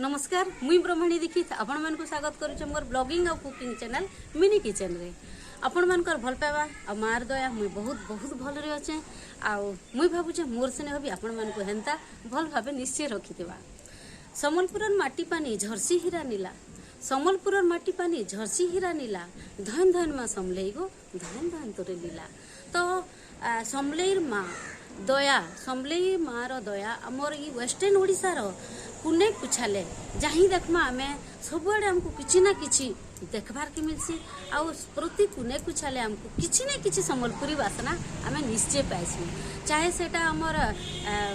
नमस्कार मुई ब्रह्मणी दीक्षित आपण मानक स्वागत करुचे मोर ब्लॉगिंग और कुकिंग चैनल मिनी किचन रे। आपण मानकर भल पाइबा आ मार दया मुई बहुत बहुत भल रे अच्छे मुई भावुचे मोर स्नेह भी आपण मानक हेन्ता भल भावे निश्चय रखिथिबा। सम्बलपुर माटी पानी झरसी हीरा नीला, सम्बलपुर माटी पानी झरसी हीरा नीला, धन धन माँ समलेई गो धन धन तोरे लीला। तो समलेईर माँ दया, समलेई मार दया आमर ई वेस्टर्न ओडिसा रो कुने पुछाले जहीं देखमा आमे सबुआडे हमको किछि ना किछि देखबार के मिलसी आ प्रति कुने पुछाले हमको किछि ना किछि सम्बलपुरी वासना आमे निश्चय पाइसी। चाहे सेटा हमर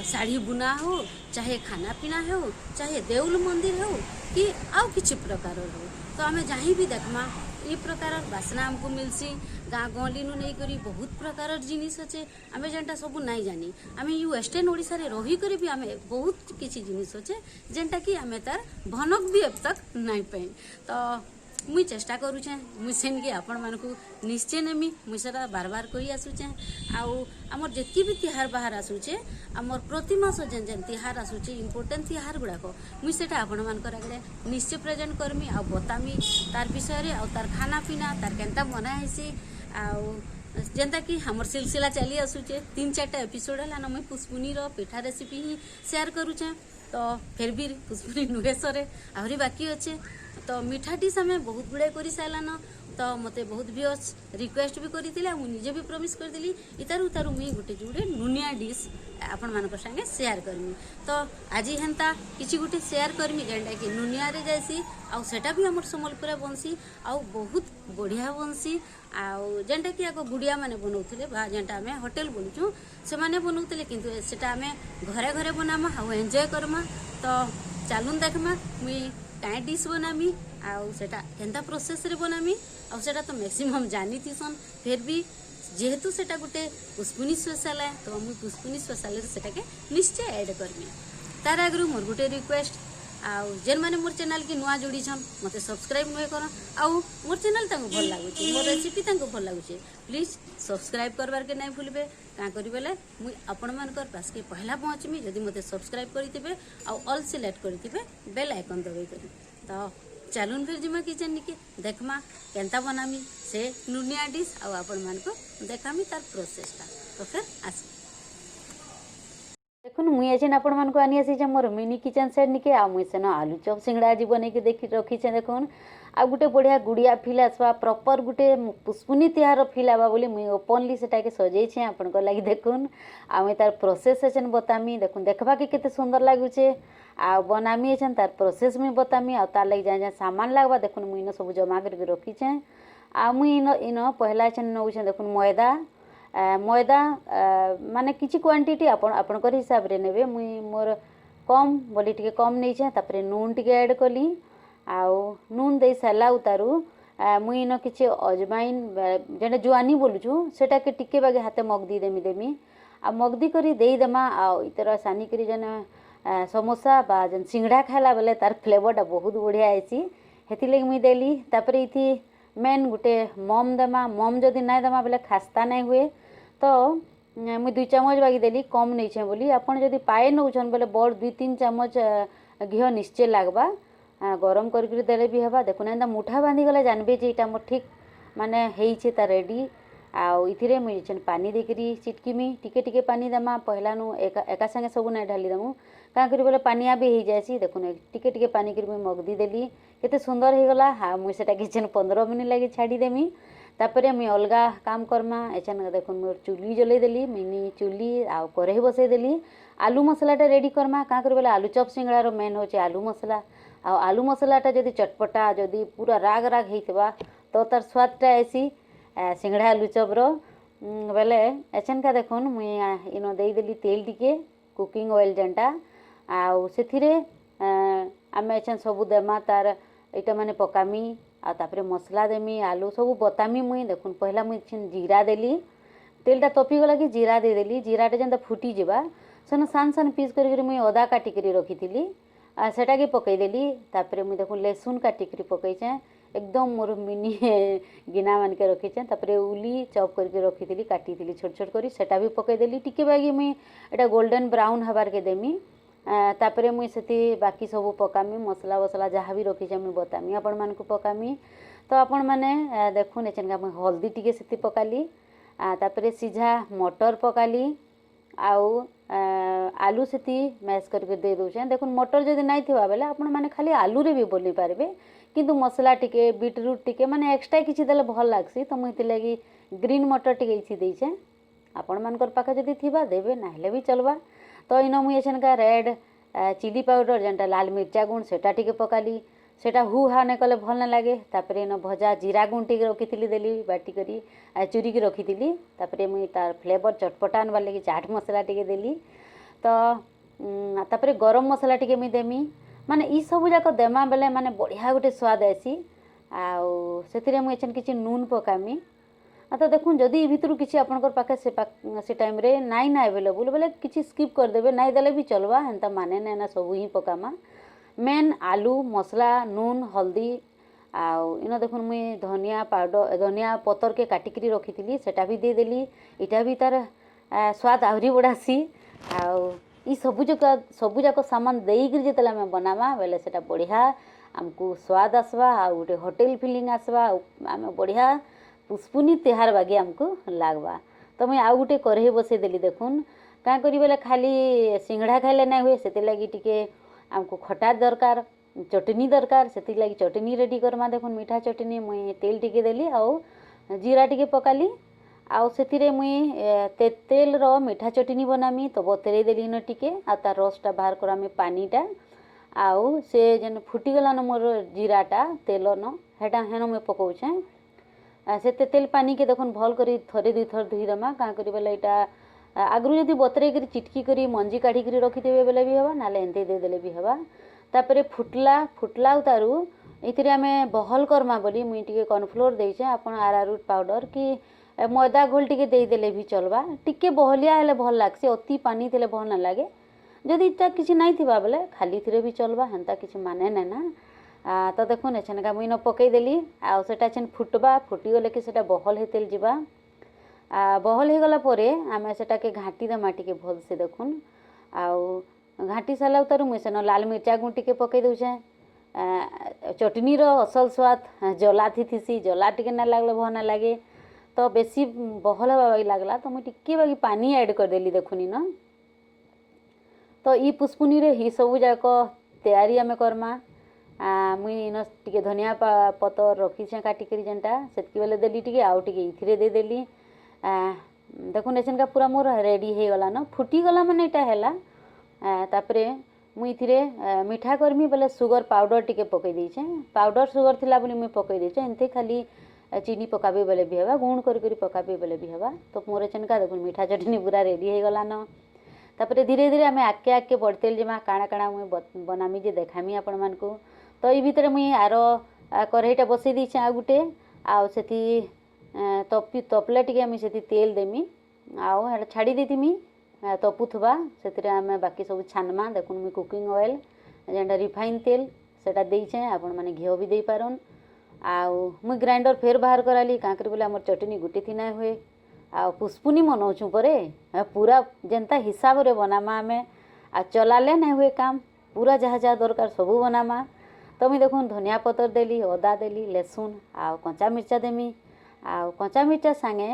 साड़ी बुना हो, चाहे खाना पीना हो, चाहे देउल मंदिर हो कि आउ किछि प्रकार हो, तो आमे जहीं भी देखमा ये प्रकार बासना हमको मिलसी। गाँ गहली नु नहीं करी बहुत प्रकार जिनिस अच्छे आमे जेनटा सब नहीं जानी। आमे यू वेस्टर्न ओडिसा रे रही करी भी आमे बहुत किछि जिनिस अच्छे जेनटा कि आमे तार भनक भी अब तक नहीं पाई। तो मुई चेष्टा करूचे मुई सेन के आपण मानकू निश्चय नेमी मुई सेटा बार बार कही आसुचे। आउ आमर जेति भी तिहार बाहर आसुचे आमर प्रति मास जेन जेन तिहार आसुचे इम्पोर्टेंट तिहार गुड़ाक मुई सेटा आपण मानकर आगे निश्चय प्रेजेंट करमी आ बतामी तार विषय रे आ तार खाना पीना तार केनता बना हेसी। आउ जेनता कि हमर सिलसिला चली आसुचे 3-4टा एपिसोड है मुई पुष्पुनी रो पिठा रेसिपी ही शेयर करूचे। तो फिर भी पुष्पुनी नुहे सरे आहरी बाकी अच्छे। तो मीठा डिश आम बहुत गुड़ाए कर सारान। तो मत बहुत व्यूअर्स रिक्वेस्ट भी करते मुझे भी प्रमिश करदेली इतारू तारू मुई गोटे जोड़े नुनिया डिश आपण मानक संगे शेयर करमी। तो आज हेन्ता किसी गोटे शेयर करमी जेनटा कि नुनिया रे जाइसी आउ सेटा भी हमर सम्बलपुर बनसी आउ बहुत बढ़िया बनसी। आउ जेनटा कि आगो गुड़िया माने बनाउथिले बा जेनटा आमे होटल बोलुचु से माने बनाउथिले किंतु सेटा आमे घरे घरे बनामा आउ एन्जॉय करमा। तो चालून देखमा मुई काए डिश बनामी आउ सेटा केनता प्रोसेस रे बनामी आउ सेटा तो मैक्सिमम जानी थीसन। फिर भी जेहेतु सेटा गोटे पुष्पुनी स्पेशल है तो मुई पुष्पुनी स्पेशल रे सेटा के निश्चय ऐड करमी। तार आगरू मोर गोटे रिक्वेस्ट आउ जेन माने मोर चैनल की नुआ जोड़ी छन मते सब्सक्राइब नुए कर आउ मोर चैनल तांको भल लागुचे मोर रेसिपी तांको भल लागुचे प्लीज सब्सक्राइब करबार के नहीं भूलबे। का करी बेले मुई आपण मानकर पास के पहला पहुँचमी जदि मते सब्सक्राइब करिथिबे आउ ऑल सिलेक्ट करिथिबे बेल आइकन दबाई करी। तो चलून फिर जिमा किचन निके देखमा केनता बनामी से नुनिया डिश आउ आपण मानको देखामी तार प्रोसेसटा। तो फिर आस देखुन मुई एजेन आपण मानको आनी आसी मोर मिनी किचन सेट निके आ मुई सेन आलू चॉप सिंगड़ा आज बनै के देखि रखी छे। देखुन आ गुटे बढ़िया गुड़िया फील आसवा प्रॉपर गुटे पुष्पुनी तिहार फील आवा बोली मुई ओपनली सेटा के सजै छे आपण को लागि। देखुन आ मुई तार प्रोसेस एजेन बतामी देखुन देखबा के केते सुंदर लागुचे आ बनामी एजेन तार प्रोसेस मुई बतामी आ तार लागि जा सामान लागबा देखुन मुई न सब जमा करके रखी छे। आ मुई इन पहला एजेन नउ छे देखुन मैदा मैदा माने किछि क्वांटिटी आपण कर हिसाब रे नेबे मुई मोर कम बोली टिके कम नै छे। तापरे नून टिके ऐड कली आउ नून दे साला उतारू मुई न किछि अजवाइन जेने जुआनी बोलुछु सेटा के टिके बागे हाथे मगदी देमी आ मगदी करी देई देमा आ इतर सानी करी जने समोसा बा जन सिंगड़ा खाला बेले तार फ्लेवरटा बहुत बढ़िया आइसी हेति लागि मुई देली। तापरे इथि मेन गुटे मम देमा मम जदि नाइ देमा बेले खास्ता नाइ हुए। तो मुई 2 चम्मच बागी देली कम नहीं छे बोली आपण जदि पाए नौछन बोले बड़ 2-3 चम्मच घी निश्चय लागबा गरम करके देले भी हवा। देखुन एंता मुठा बांधी गला जानबे जे इटा मोर ठीक माने हेई छे ता रेडी। आउ इथिरे मुई छन पानी देकरी चिटकीमी टिके टिके पानी देमा पहला नु एका संगे सब ना ढाली देमु का करी बोले पानिया भी हेई जायसी। देखुन टिके टिके पानी करी मुई मगदी देली केते सुंदर हे गला। हा मुई सेटा किचन 15 मिनिट लागि छाडी देमी। तापरे मुई अलगा काम करमा एचन देखुन मोर चुली जले देली मिनी चुली आ कढ़ई बसई देली। आलू मसलाटा रेडी करमा का करी बोले आलू चॉप सिंगड़ार मेन होचे आलू मसला आ आलू मसलाटा जदि चटपटा जदि पूरा राग राग हेइतबा तो तार स्वादटा ऐसी सिंगड़ा आलू चॉप रो बेले एचन का देखुन मुई इनो देई देली तेल टिके कुकिंग ऑयल जेनटा आउ सेथिरे आमे एचन सब देमा तार एटा माने पकामी आ तापरे मसला देमी आलू सब बतामी। मुई देखुन पहला मुई जीरा देली तेलटा तपी गला कि जीरा दे देली जीराटा जेनता फुटी जिबा सेन सान सान पीस करी मुई अदा काटी करी रखीथिली आ सेटा के पकई देली। तापरे मुई देखुन लहसुन काटी करी पकईचे एकदम मोर मिनी गिना मान के रखीचे। तापरे उली चॉप करके रखीथिली काटीथिली छोट छोट करी सेटा भी पकई देली टिके बागी मुई एटा गोल्डन ब्राउन हबार के देमी तापर मुई से बाकी सब पकामी मसला वसला जहाँ भी रखी मुई बतामी आपण मान पकामी। तो आपण मैंने देखुन एचनका मुई हल्दी टिके से पकाली तापर सीझा मटर पकाली आउ आलू से मैश करके दे दूचे। देखुन मटर जदि नहीं थिबा बेले आपण माने खाली आलू रे भी बनी पारबे किंतु मसला टिके बीटरूट टिके माने एक्स्ट्रा किछि देले भल लागसी। तो मुई लगी ग्रीन मटर टिके इछि देइछे आपण मानकर पाखे जदि थिबा देबे नाहले भी चलबा। तो इन मुई एछनका रेड चिली पाउडर जेनटा लाल मिर्चा गुण सेटा टिके पकाली सेटा हु हा नहीं कले भल ना लगे। तापर इन भजा जीरा गुण टिके रखी देली बाटी करी चूरी की रखी तापर मुई तार फ्लेवर चटपटा वाले की चाट मसला टिके देली। तो तापर गरम मसला टिके मुई देमी माने ई सब जाक देमा बेले माने बढ़िया गोटे स्वाद आसी। आउ से मुई एछन किछि नून पकामी। तो देखुन जदि भितर किसी आपनकर पाखे से टाइम रे नाई ना अवेलेबल बोले किसी स्किप कर देबे नाई देले भी चलवा हेंता माने ना सब ही पकामा। मेन आलू मसला नून हल्दी आउ इन देखुन मुई धनिया पाउडर धनिया पतर के काटिकी रखी सेटा भी दे देली इटा भी तार स्वाद आहरी बढ़ासी। आउ ई सबू जाक सामान देकर जिते आम बनावा बेले सेटा बढ़िया आमको स्वाद आसवा आ गोटे होटेल फिलिंग आसवा आम बढ़िया पुष्पुनी तिहार बागे आमको लागवा। तो मुई आउ गोटे कढ़ई बसई देली देखुन क्या करी बेले खाली सिंगड़ा खाइले ना हुए से लगी टिके आमको खटा दरकार चटनी दरकार से लगी चटनी रेडी करमा। देखुन मीठा चटनी मुई तेल टिके देली आउ जीरा टिके पकाली आउ से मुई तेल रो मीठा चटनी बनामी। तो बतरे देली न टिके आ तार रसटा बाहर करामी पानीटा आउ से जेन फुटीगला न मोर जीराटा तेल न हेटा हेन मुई पकाउछे से तेल पानी के देखुन भल करी थरे दुई थर धुईदमा क्या करी बेले यहाँ आगु जब बतरे कर चिटकी करी मंजी काढ़ी रखिदेवे बेले भी हवा नाले एंते देदेले भी हवा। तापर फुटला उतारू इतरे आम बहल करमा बोली मुई टिके कॉर्नफ्लोर देइछे आपण आरारूट पाउडर कि मैदा घोल टिके देदेले भी चलवा टिके बहलिया हेले भल लागसी अति पानी देले भल ना लागे। जदि इटा किछि नहीं थिबा बेले खाली थिरे भी चलवा हेंता किछि माने ना। तो देखुन एछनका मुई न पकई देली आउ सेटा छन फुटबा फुटीगले कि सेटा बहल हे तेल जीवा बहल हो गला परे आमे सेटा के घाटी दमा टिके भल से देखुन आउ घाटी साला उतारू मुई सेन लाल मिर्चा गुण टिके पकई दउछे। चटनी रो असल स्वाद जला थीसी जला टिके ना लागले भल ना लागे। तो बेसी बहल हवा लागला तो मुई टिके बाकी पानी ऐड कर देली देखुनी न। तो ई पुष्पुनी रे ही सब जाक तैयारी आमे करमा। मुई इन टिके धनिया पतर रखीछे काटिकी जेनटा सेतकी बेले देली टिके आउ टिके इथिरे दे देली। देखुन एछनका पूरा मोर रेडी हो गला न फुटी गला माने इटा हैला। तापरे मुई इथिरे मीठा करमी बेले सुगर पाउडर टिके पकई देइछे पाउडर सुगर थिला बोली मुई पकई देइछे एंते खाली चीनी पकाबे बेले भी हवा गुण करी पकाबे बेले भी हवा। तो मोर एछनका देखुन मीठा चटनी पूरा रेडी हो गला न। तापरे धीरे धीरे आमे आके आके बढ़तेल जमा काଣା काଣା मुई बनामी जे देखामी आपण मानकू। तो ये भितर मुई आरो कढ़ईटा बसई देइछे आ गुटे आउ सेति तपले टिके आमी सेति तेल देमी आउ हेटा छाड़ी देतिमी तपुथबा सेतिरे आमे बाकी सब छानमा। देखुन मुई कुकिंग ऑयल जेनटा रिफाइन तेल सेटा देइछे आपण माने घिओ भी देई पारन। आउ मुई ग्राइंडर फेर बाहर कराली काँ करी बोले हमर चटनी गुटे थी ना हुए आ पुष्पुनी मनाउछु परे पूरा जेनता हिसाब रे बनामा आमे आ चलाले ना हुए काम पूरा जहाँ जहाँ दरकार सबू बनामा। तो मुई देखुन धनिया पतर देली अदा देली लहसुन आउ कंचा मिर्चा देमी आउ कंचा मिर्चा सांगे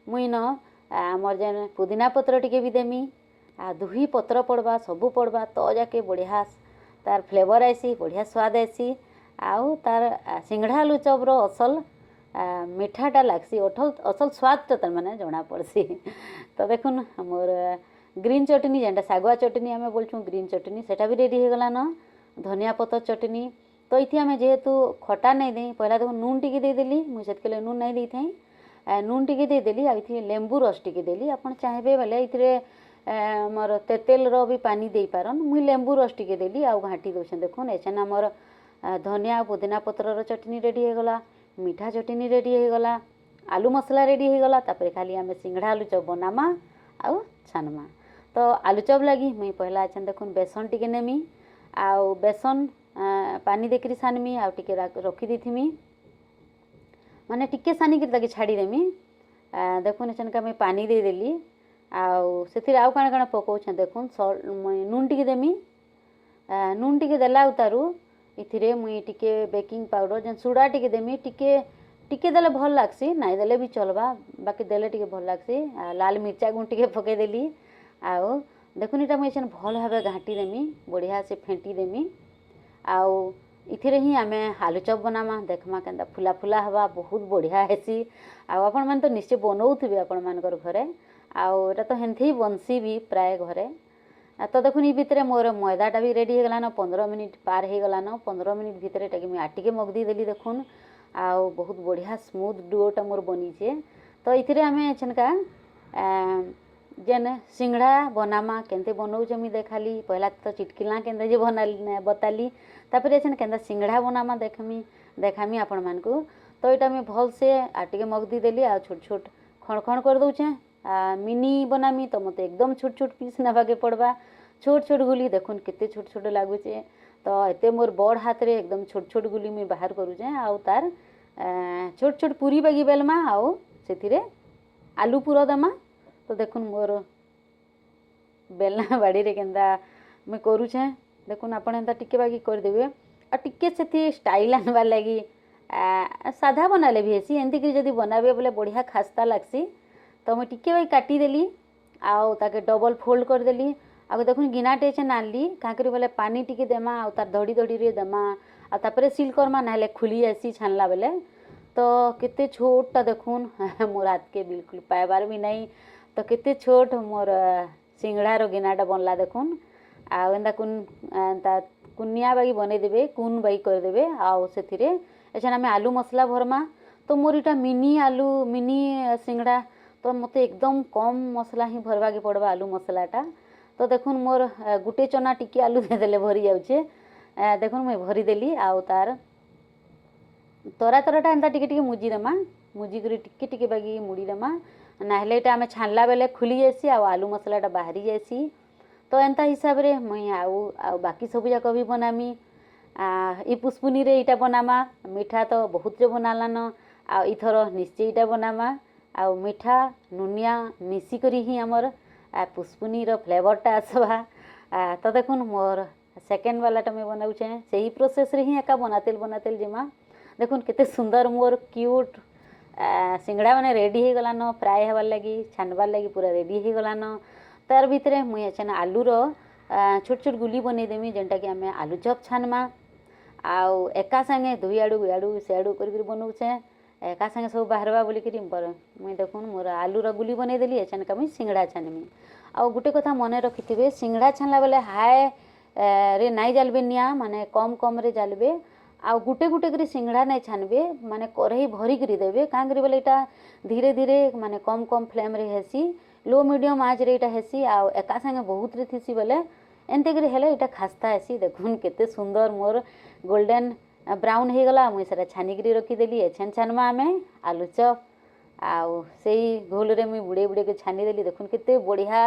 मुई न आमर जेन पुदीना पत्र टिके भी देमी आ दुही पत्र पड़वा सबू पड़वा तो जाके बढ़िया तार फ्लेवर आसी बढ़िया स्वाद आसी आउ तार सिंगड़ा आलू चप रो असल मीठाटा लागसी असल स्वादटा तार माने जना पड़सी। तो देखुन मोर ग्रीन चटनी जेनटा सागुआ चटनी आमे बोलछू ग्रीन चटनी सेटा भी रेडी हो गला न। धनिया पतर चटनी तो इति आमे जेहेतु खटा नहीं दे पहला देखो नून टिके दे देली मुई सेतके नून नहीं देई थाई नून टिके दे देली आ इथि लेंबू रस टिके देली आपण चाहेबे बेले इथिरे मोर तेतेल रो भी पानी दे पारन मुई लेंबू रस टिके देली आ घाटी दोछन। देखुन एछन हमर धनिया पुदीना पतर रो चटनी रेडी हो गला मीठा चटनी रेडी हो गला आलू मसला रेडी हो गला। तापर खाली आमे सिंगड़ा आलू चप बनामा आउ छानमा। तो आलू चप लगी मुई पहला एछन देखुन बेसन टिके नेमी आउ बेसन पानी देकरी सानमी आउ टिके रखी देथिमी माने टिके सानी के छाड़ी देमी। देखुन एछनका मैं पानी दे देली आउ सेतिर आउ काण काण पकाउछे देखुन नून टिके देमी नून टिके देला उतारू इथिरे मुई टिके बेकिंग पाउडर जेन सोडा टिके देमी टिके टिके देले भल लागसी नाई देले भी चलबा बाकी देले टिके भल लागसी लाल मिर्चा गुण टिके पके देली आउ देखुन इटा मुई एछन भल भाबे घाटी देमी बढ़िया से फेंटी देमी आउ इथिरे ही आमे आलू चप बनामा देखमा केनता फुला फुला हवा बहुत बढ़िया हेसी आउ आपण मन तो निश्चय बनौथिबे आपण मानकर घरे आउ एटा तो हेंथि ही बनसी भी प्राय घरे तो देखुन ई भितरे मोर मैदाटा भी रेडी हो गलान 15 मिनिट पार हो गलान 15 मिनिट भितरे टाके मुई आटिके मगदी देली देखुन आउ बहुत बढ़िया स्मूथ डोटा मोर बनीचे तो इथिरे आमे छनका जेन सिंगड़ा बनामा केनते बनौचे मुई देखाली पहला तो चिटकिला केनते जे बनाली बताली तापर एछन केनता सिंगड़ा बनामा देखामी आपण मानकू तो इटा मैं भल से आटिके मगदी देली आ छोट छोट खण खण कर दउचे मिनी बनामी तो मते एकदम छोट छोट पीस नबाके पड़बा छोट छोट गुली देखुन केते छोट छोट लागुचे तो एते मोर बड़ हाथ रे एकदम छोट छोट गुली मुई बाहर करूचे आउ तार छोट छोट पूरी बागी बेलमा आउ सेथिरे आलू पूरा दमा तो देखुन मोर बेलना बाड़ी रे केनता मुई करूचे देखुन आपण एंता टिके बागी कर देबे आ टिके सेथि स्टाइल आनबार लागी साधा बनाले भी हेसी एंती कि जदी बनाबे बोले बढ़िया खास्ता लागसी तो मुई टिके बागी काटी देली आउ ताके डबल फोल्ड कर देली आउ देखुन गिनाटे छे नाली काकरी बोले पानी टिके देमा आउ तार धड़ी धड़ी रे देमा आ तापरे सील करमा नाले खुली आसी छानला बेले तो केते छोटा देखुन मोर हाथ के बिल्कुल पाइबार भी नहीं तो केते छोट मोर सिंगड़ार गिनाटा बनला देखुन आउ एंता कुनिया बागी बने देबे कुन बागी कर देबे आउ सेथिरे एछन आमे आलू मसला भरमा तो मोर इटा मिनी आलू मिनी सिंगड़ा तो मते एकदम कम मसला ही भरवा के पड़बा आलू मसलाटा तो देखुन मोर गुटे चना टिके आलू दे देले भरी जाउचे देखुन मैं भरी देली आउ तार तरा तराटा एंता टिके टिके मुजी देमा मुजी करी टिके टिके बागी मुड़ी देमा नाहले एटा आमे छानला बेले खुली जासी आउ आलू मसलाटा बाहरी जासी तो एंता हिसाब रे मुई आउ बाकी सब जाक भी बनामी ई पुष्पुनी रे इटा बनामा मीठा तो बहुत जो बनालान आउ इथर निश्चय इटा बनामा आउ मीठा नुनिया मिसी करी ही हमर पुष्पुनी रो फ्लेवरटा आसबा तो देखुन मोर सेकेंड वालाटा मैं बनाउचे से ही प्रोसेस रे ही एका बनातेल जेमा देखुन केते सुंदर मोर क्यूट सिंगड़ा माने रेडी हो गलान फ्राए हबार लगी छानबार लगी पूरा रेडी हो गलान तार भितरे मुई एछन आलूर छोट छोट गुली बनै देमी जेनटा कि आमे आलू चप छानमा आउ एका संगे दुई आड़ू इयाड़ू सियाड़ू कर बनौचे एका संगे सब बाहरबा बोलिकी मुई देखुन मोर आलूर गुली बनै देली एछन का मुई सिंगड़ा छानमी आउ गुटे कथा मने रखिथिबे सिंगड़ा छानला बेले हाय रे नाई जालबे निया माने कम कम रे जालबे आउ गुटे गुटे करी सिंगड़ा नहीं छानबे माने कढ़ई भरी करी देबे कां करी बोले इटा धीरे धीरे माने कम कम फ्लेम रे हेसी लो मीडियम आँच रे इटा हेसी आउ एका संगे बहुत रे थीसी बोले एंते करी हेले इटा खास्ता हेसी देखुन केते सुंदर मोर गोल्डन ब्राउन हो गला मुई सेटा छानिकी रखीदेली एछन छानमा आमे आलू चप आउ सेई घोल रे मुई बुड़े बुड़े के छानी देली देखुन केते बढ़िया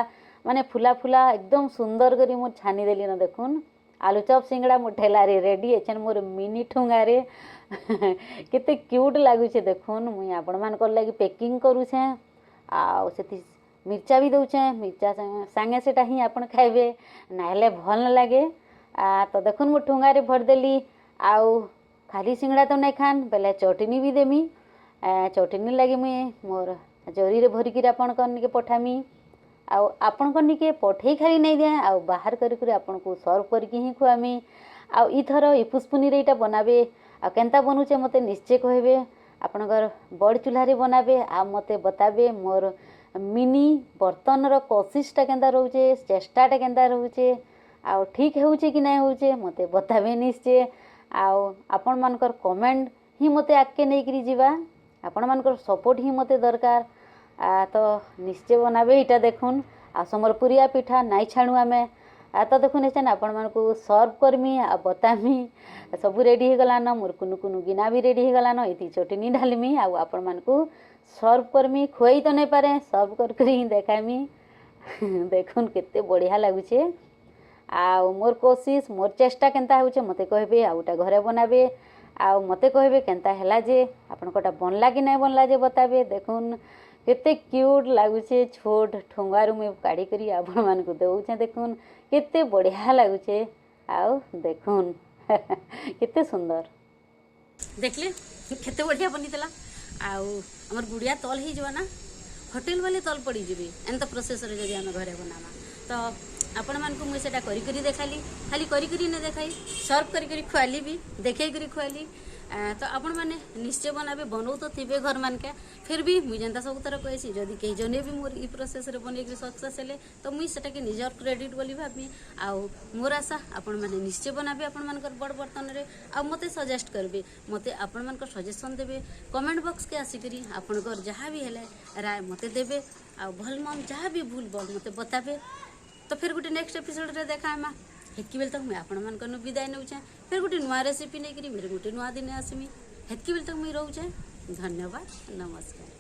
माने फुला फुला एकदम सुंदर करी मोर छानी देली न देखुन आलू चप सिंगड़ा मोर ठेला रे रेडी एछन मोर मिनी ठुंगा रे केते क्यूट लागुछे देखुन मुई आपण मानकर लागि पैकिंग करूछे आउ सेति मिर्चा भी दउचे मिर्चा संगे सेटा ही आपण खाइबे नाहले भल न लागे तो देखुन मो ठुंगा रे भर देली आउ खाली सिंगड़ा तो नहीं खान बेले चटनी भी देमी चटनी लगी मुई मोर जरी रे भरिकी आपण कनिके पठामी आउ आपण कनिके पठेई खाली नहीं दिए आउ बाहर करी आपण को सर्व करके ही खुआमी आउ इथर ई पुष्पुनी रे इटा बनाबे आ केनता बनुचे मते निश्चय कहबे आपणकर बड़ चूल्हा रे बनाबे आ मते बताबे मोर मिनी बर्तन रो कोशिशटा केनता रहउचे चेष्टाटा केनता रहउचे आउ ठीक होउचे कि नहीं होउचे मते बताबे निश्चय आउ आपण मानकर कमेंट ही मते आके नहीं करी जीवा आपण मानकर सपोर्ट ही मते दरकार तो निश्चय बनाबे इटा देखुन आ समरपुरिया पिठा नाई छाणु आमे तो देखुन एछन आपण मानकु सर्व करमी आ बतामी सब रेडी हो गलान मोर कुनु कुनु गिना भी रेडी हो गलान इति चटनी ढालमी आ आपण मानकु सर्व करमी खुई तो नहीं पारे सर्व करी देखामी देखुन केते बढ़िया लागुचे आ मोर कोशिश मोर चेष्टा केनता होउचे मते कहबे आउटा घरे बनाबे आ मते कहबे केनता हैला जे आपण कोटा बनला कि नहीं बनला जे बताबे देखुन केते क्यूट लागुचे छोट ठोंगारू में काढ़ी करी आपण मानकु देउचे देखुन केते बढ़िया लागुचे आउ देखुन केते सुंदर देखले केते बढ़िया बनीला आउ हमर गुड़िया तल ही जवा ना होटेल वाले तल पड़ी जीबे एंता प्रोसेस रे जदी हम घरे बनामा तो आपण मान को मुई सेटा करी करी देखाली खाली करी करी ने देखाई सर्व करी करी खुआली भी देखे करी खुआली तो आपण माने निश्चय बनाबे बनौ तो थिबे घर मान के फिर भी मुई जनता सब तरह कहसी जदी कई जने भी मोर ई प्रोसेस रे बने के सक्सेस हेले तो मुई सेटा के निजर क्रेडिट बोली भाबी आउ मोर आशा आपण माने निश्चय बनाबे आपण मान कर बड़ बर्तन रे आ मते सजेस्ट करबे मते आपण मान को सजेशन देबे कमेंट बॉक्स के आसी करी आपण कर जहां भी हेले राय मते देबे आ भल मन जहां भी भूल बोल मते बताबे तो फिर गोटे नेक्स्ट एपिसोड रे देखाएमा हेतकी बेल तक मुझे आपण मान विदाय नौचे फिर गोटे नुआ रेसिपी नहीं करी मेरे गोटे नुआ दिन आसमी हेतकी बेल तक मुझे रोचे धन्यवाद नमस्कार।